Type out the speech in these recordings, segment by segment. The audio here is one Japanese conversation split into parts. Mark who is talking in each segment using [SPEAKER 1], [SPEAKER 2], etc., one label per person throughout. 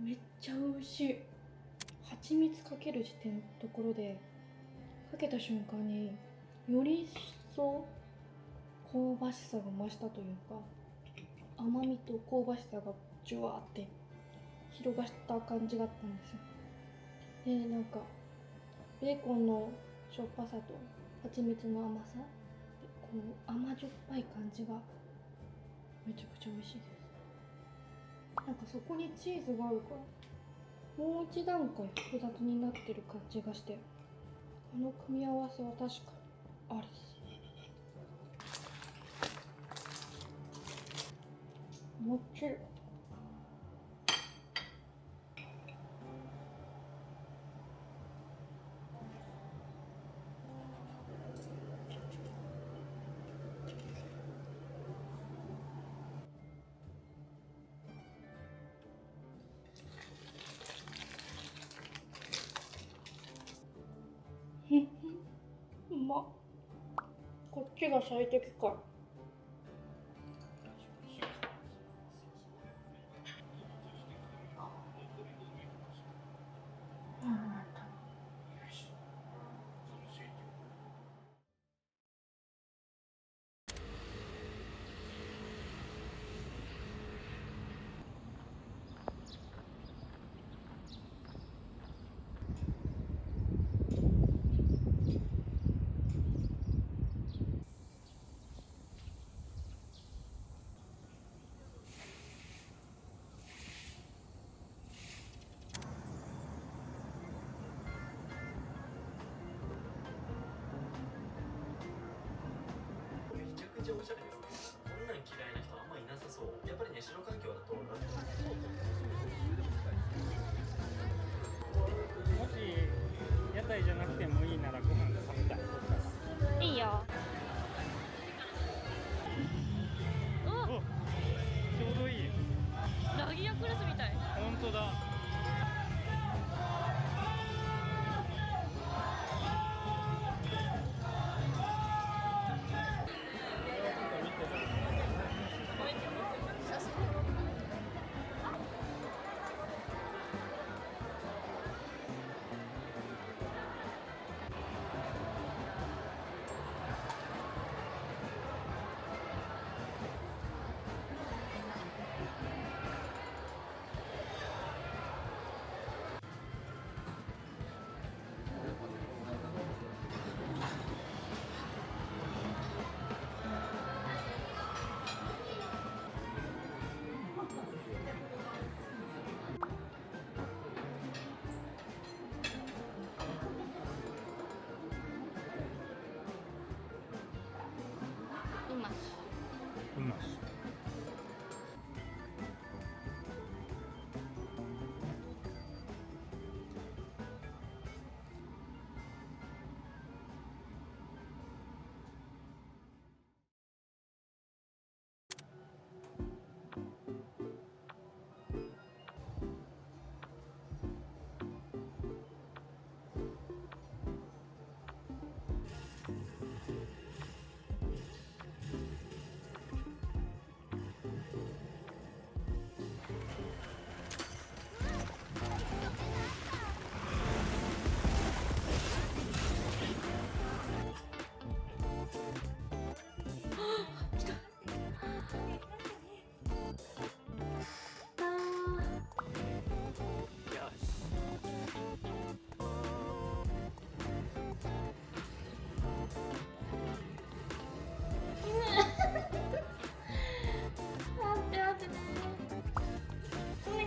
[SPEAKER 1] めっちゃ美味しい。蜂蜜かける時点のところでかけた瞬間により一層香ばしさが増したというか、甘みと香ばしさがジュワーって広がった感じだったんですよ。で、なんかベーコンのしょっぱさと蜂蜜の甘さで、こう甘じょっぱい感じがめちゃくちゃ美味しいです。なんかそこにチーズがあるからもう一段階複雑になってる感じがして、この組み合わせは確かにありです。もっちり。まこっちが最適か。
[SPEAKER 2] めちゃくちゃおしゃれですね。こんなん嫌いな人あんまいなさそう。やっぱりね、白環境だとも
[SPEAKER 3] し屋台じゃなくてもいいならご飯食べたい。
[SPEAKER 4] いいよ。
[SPEAKER 3] お、ちょうどいい。
[SPEAKER 4] ラギアクルスみたい。
[SPEAKER 3] 本当だ。うまし。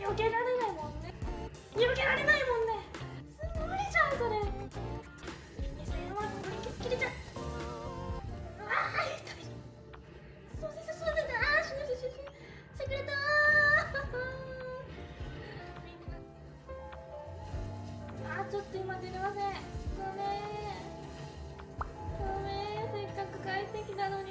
[SPEAKER 1] 避けられないもんね。避けられないもんね。無理じゃんそれ。2000はここに消す切れちゃう。ああ痛い。そうですそうです。ああ死ぬ死ぬ死ぬ。してくれたー。あーちょっと今出れません。ごめんごめん、せっかく帰ってきたのに。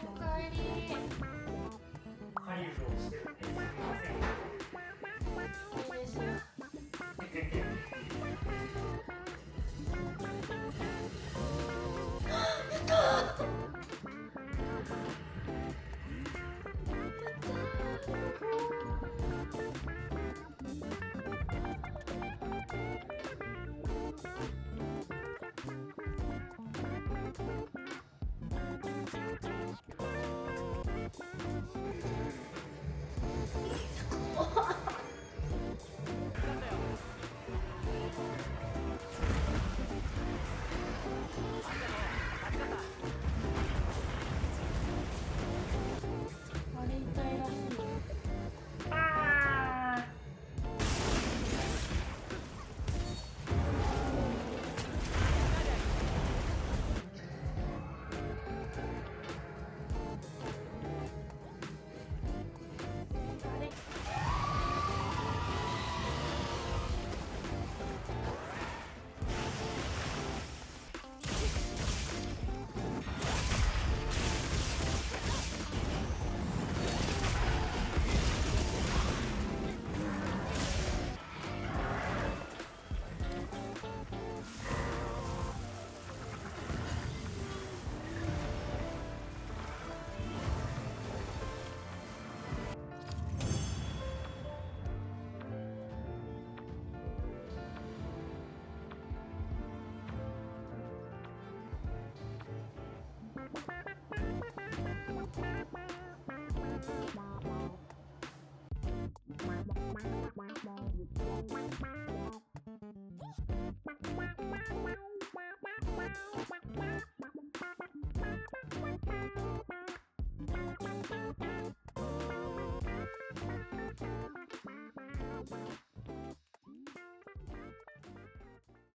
[SPEAKER 1] おかえり。
[SPEAKER 3] 狩人をしてるね。すみません。
[SPEAKER 1] いいですよ。やったー。あれ痛いらしい。ああ。あれ。